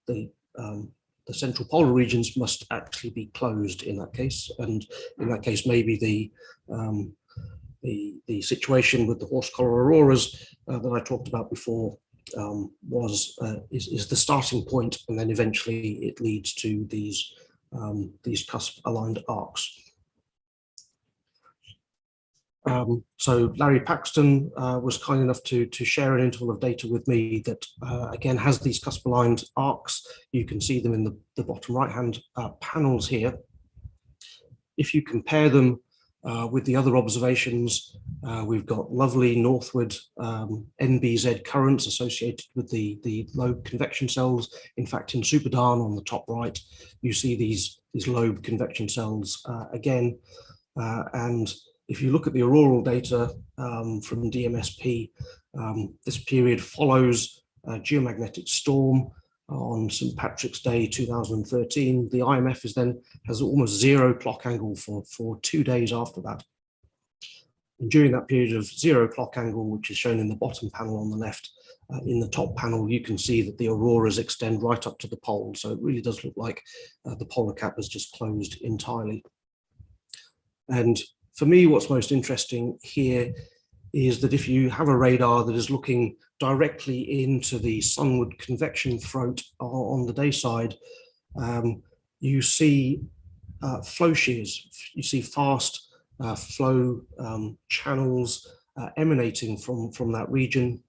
S2: central polar regions must actually be closed in that case, and in that case, maybe the situation with the horse collar auroras that I talked about before is the starting point, and then eventually it leads to these cusp aligned arcs. So Larry Paxton was kind enough to share an interval of data with me that again has these cusp aligned arcs. You can see them in the bottom right hand panels here. If you compare them with the other observations, we've got lovely northward NBZ currents associated with the Lobe convection cells. In fact, in Superdan on the top right, you see these Lobe convection cells again. And if you look at the auroral data from DMSP, this period follows a geomagnetic storm on St. Patrick's Day 2013. The IMF has almost zero clock angle for 2 days after that. And during that period of zero clock angle, which is shown in the bottom panel on the left, in the top panel, you can see that the auroras extend right up to the pole. So it really does look like the polar cap has just closed entirely. And for me, what's most interesting here is that if you have a radar that is looking directly into the sunward convection throat on the day side, you see flow shears. You see fast flow channels emanating from that region.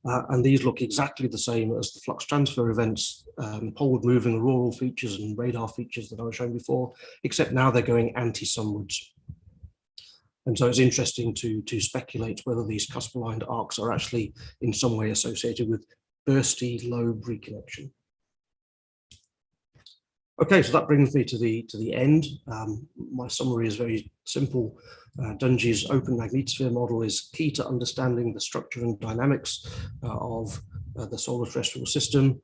S2: And these look exactly the same as the flux transfer events, poleward moving auroral features and radar features that I was showing before, except now they're going anti-sunwards. And so it's interesting to speculate whether these cusp-aligned arcs are actually in some way associated with bursty Lobe reconnection. Okay, so that brings me to the end. My summary is very simple. Dungy's open magnetosphere model is key to understanding the structure and dynamics of the solar terrestrial system.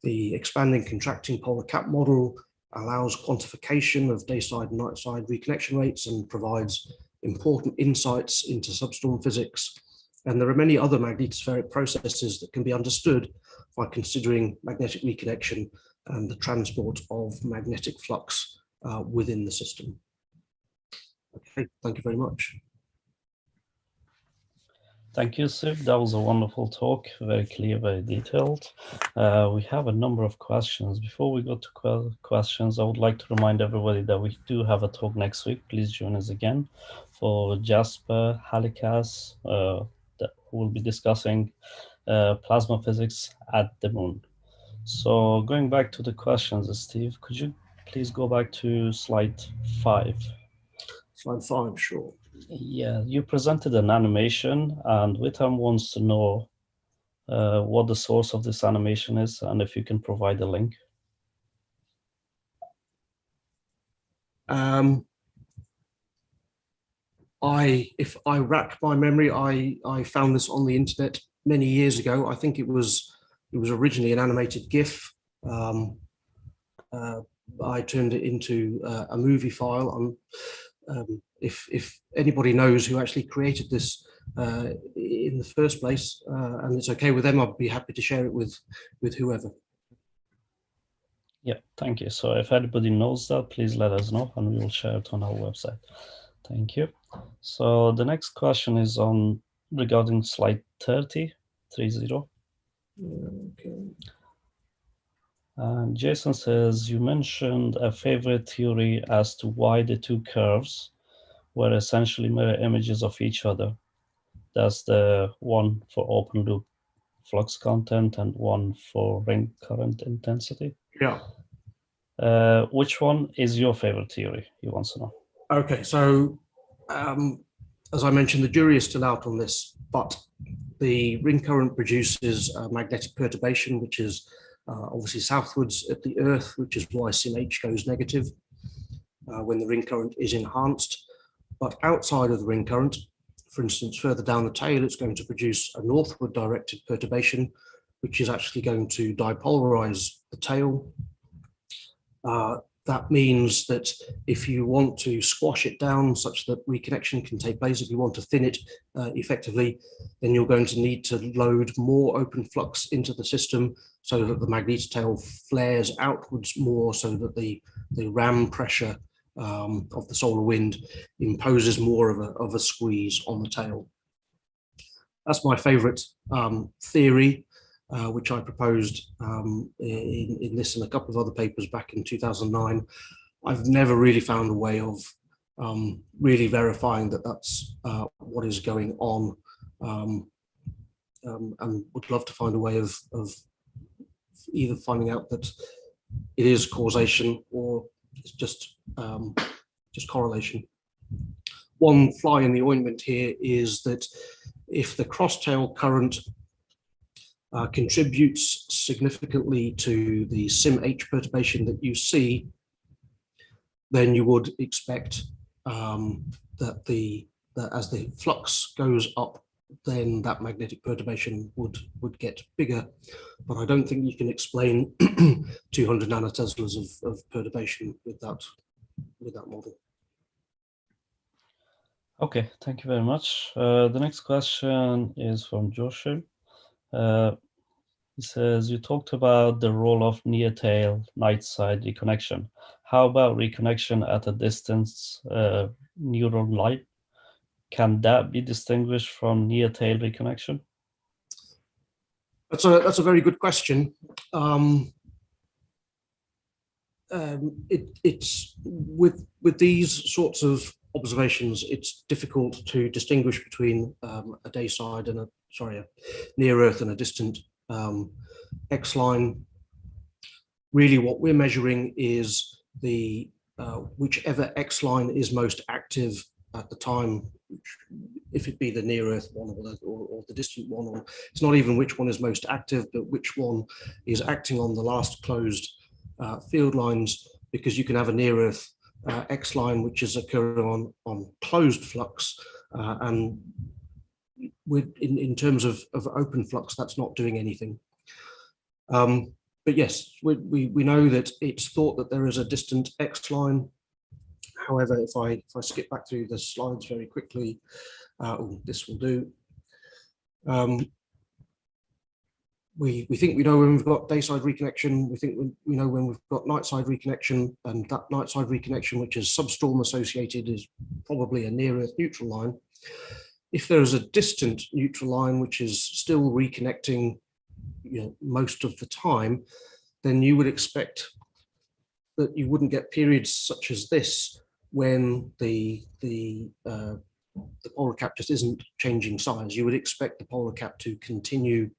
S2: The expanding contracting polar cap model allows quantification of day-side and night-side reconnection rates and provides important insights into substorm physics. And there are many other magnetospheric processes that can be understood by considering magnetic reconnection and the transport of magnetic flux within the system. Okay, thank you very much.
S1: Thank you, Steve. That was a wonderful talk, very clear, very detailed. We have a number of questions. Before we go to questions, I would like to remind everybody that we do have a talk next week. Please join us again for Jasper Halikas, who will be discussing plasma physics at the moon. So going back to the questions, Steve, could you please go back to slide 5?
S2: Slide 5, sure.
S1: Yeah, you presented an animation, and Witham wants to know what the source of this animation is, and if you can provide a link.
S2: If I rack my memory, I found this on the internet many years ago. I think it was originally an animated GIF. I turned it into a movie file. If anybody knows who actually created this in the first place, and it's okay with them, I'd be happy to share it with whoever.
S1: Yeah, thank you. So if anybody knows that, please let us know, and we will share it on our website. Thank you. So the next question is regarding slide 30.
S2: Okay.
S1: And Jason says, you mentioned a favorite theory as to why the two curves were essentially mirror images of each other. That's the one for open loop flux content and one for ring current intensity.
S2: Yeah.
S1: Which one is your favorite theory? He wants to know.
S2: Okay, so as I mentioned, the jury is still out on this, but the ring current produces magnetic perturbation, which is obviously southwards at the Earth, which is why SIMH goes negative when the ring current is enhanced. But outside of the ring current, for instance, further down the tail, it's going to produce a northward directed perturbation, which is actually going to dipolarize the tail. That means that if you want to squash it down such that reconnection can take place, if you want to thin it effectively, then you're going to need to load more open flux into the system so that the magnetotail flares outwards more, so that the ram pressure of the solar wind imposes more of a squeeze on the tail. That's my favorite theory, which I proposed in this and a couple of other papers back in 2009. I've never really found a way of really verifying that that's what is going on, and would love to find a way of either finding out that it is causation or it's just correlation. One fly in the ointment here is that if the crosstail current contributes significantly to the SIMH perturbation that you see, then you would expect that as the flux goes up then that magnetic perturbation would get bigger. But I don't think you can explain 200 nanoteslas of perturbation with that model.
S1: Okay, thank you very much. The next question is from Joshua. He says, you talked about the role of near-tail night-side reconnection. How about reconnection at a distance neural line? Can that be distinguished from near-tail reconnection?
S2: That's a very good question. It's with these sorts of observations, it's difficult to distinguish between a dayside and a near Earth and a distant X-line. Really, what we're measuring is the whichever X-line is most active at the time, if it be the near Earth one or the distant one, or it's not even which one is most active, but which one is acting on the last closed field lines, because you can have a near Earth X-line which is occurring on closed flux, and in terms of open flux, that's not doing anything. But yes, we know that it's thought that there is a distant X-line. However, if I skip back through the slides very quickly, this will do. We think we know when we've got dayside reconnection. We think we know when we've got nightside reconnection, and that nightside reconnection, which is substorm associated, is probably a near Earth neutral line. If there is a distant neutral line which is still reconnecting, most of the time, then you would expect that you wouldn't get periods such as this when the polar cap just isn't changing size. You would expect the polar cap to continue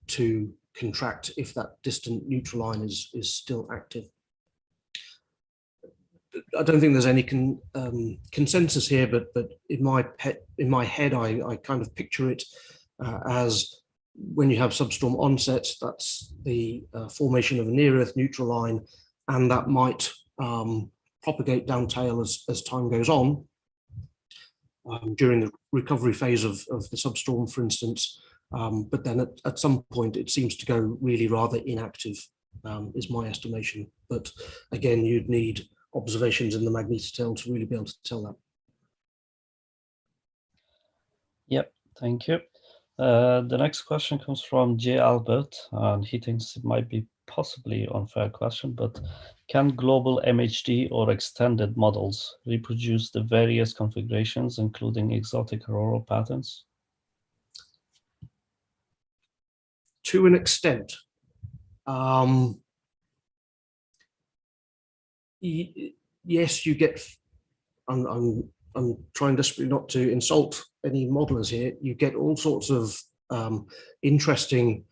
S2: to contract if that distant neutral line is still active. I don't think there's any consensus here, but in my head, I kind of picture it as when you have substorm onset, that's the formation of a near Earth neutral line, and that might propagate down tail as time goes on. During the recovery phase of the substorm, for instance, but then at some point it seems to go really rather inactive, is my estimation. But again, you'd need observations in the magnetotail to really be able to tell that.
S1: Yep, thank you. The next question comes from J. Albert, and he thinks it might be possibly an unfair question, but can global MHD or extended models reproduce the various configurations, including exotic Aurora patterns?
S2: To an extent. Yes, you get, I'm trying desperately not to insult any modelers here, you get all sorts of interesting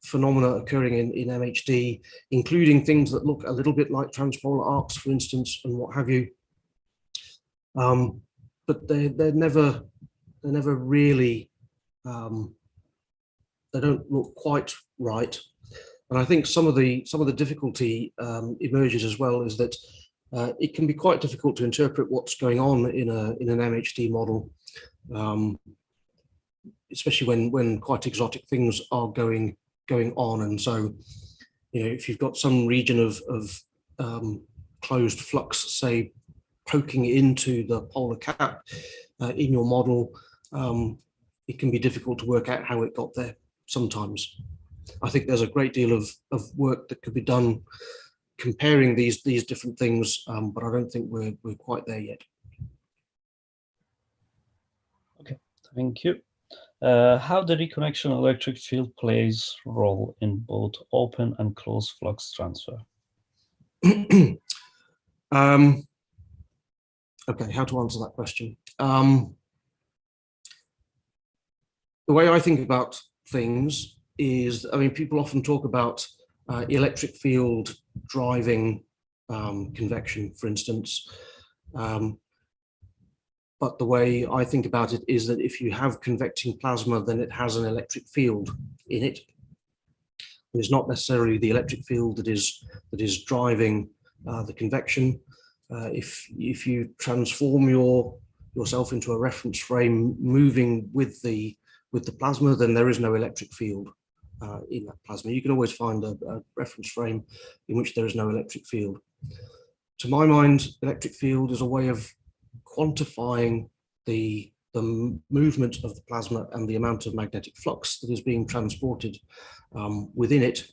S2: phenomena occurring in MHD, including things that look a little bit like transpolar arcs, for instance, and what have you. But they're never really, they don't look quite right. And I think some of the difficulty emerges as well is that it can be quite difficult to interpret what's going on in an MHD model, especially when quite exotic things are going on. And so, if you've got some region of closed flux, say, poking into the polar cap in your model, it can be difficult to work out how it got there sometimes. I think there's a great deal of work that could be done comparing these different things, but I don't think we're quite there yet.
S1: Okay, thank you. How the reconnection electric field plays role in both open and closed flux transfer?
S2: Okay, how to answer that question? The way I think about things is, people often talk about electric field driving convection, for instance. But the way I think about it is that if you have convecting plasma, then it has an electric field in it. It's not necessarily the electric field that is driving the convection. If you transform your yourself into a reference frame moving with the plasma, then there is no electric field in that plasma. You can always find a reference frame in which there is no electric field. To my mind, electric field is a way of quantifying the movement of the plasma and the amount of magnetic flux that is being transported within it.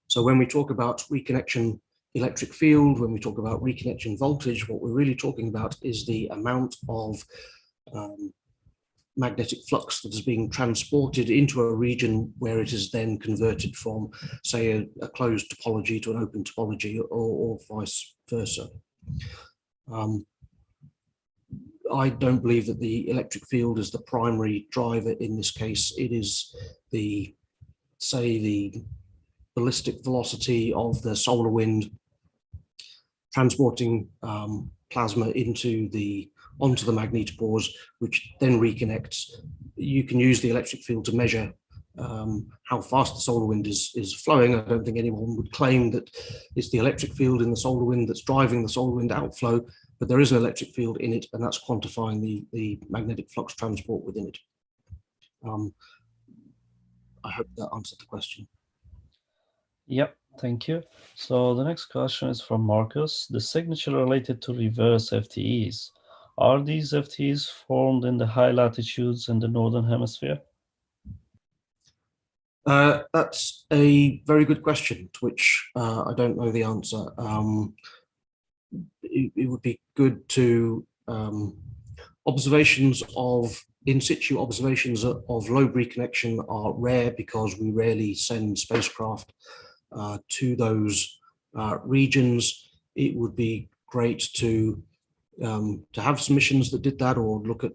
S2: So when we talk about reconnection electric field, when we talk about reconnection voltage, what we're really talking about is the amount of magnetic flux that is being transported into a region where it is then converted from, say, a closed topology to an open topology, or vice versa. I don't believe that the electric field is the primary driver in this case. It is the ballistic velocity of the solar wind transporting plasma onto the magnetopores, which then reconnects. You can use the electric field to measure how fast the solar wind is flowing. I don't think anyone would claim that it's the electric field in the solar wind that's driving the solar wind outflow, but there is an electric field in it, and that's quantifying the magnetic flux transport within it. I hope that answered the question.
S1: Yep, thank you. So the next question is from Marcus. The signature related to reverse FTEs. Are these FTEs formed in the high latitudes in the Northern Hemisphere?
S2: That's a very good question, to which I don't know the answer. It would be good to in situ observations of Lowbree Connection are rare because we rarely send spacecraft to those regions. It would be great to have some missions that did that, or look at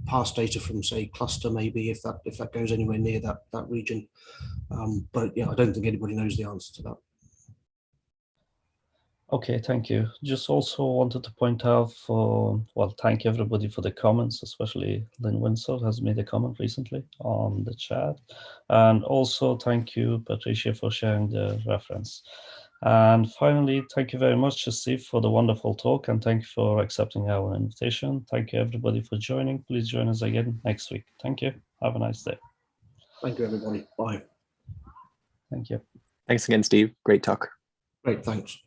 S2: past data from, say, cluster, maybe, if that goes anywhere near that region. But yeah, I don't think anybody knows the answer to that.
S1: Okay, thank you. Just also wanted to point out thank everybody for the comments, especially Lynn Winsor has made a comment recently on the chat. And also thank you, Patricia, for sharing the reference. And finally, thank you very much, Steve, for the wonderful talk, and thank you for accepting our invitation. Thank you, everybody, for joining. Please join us again next week. Thank you. Have a nice day.
S2: Thank you, everybody. Bye.
S1: Thank you.
S3: Thanks again, Steve. Great talk.
S2: Great, thanks.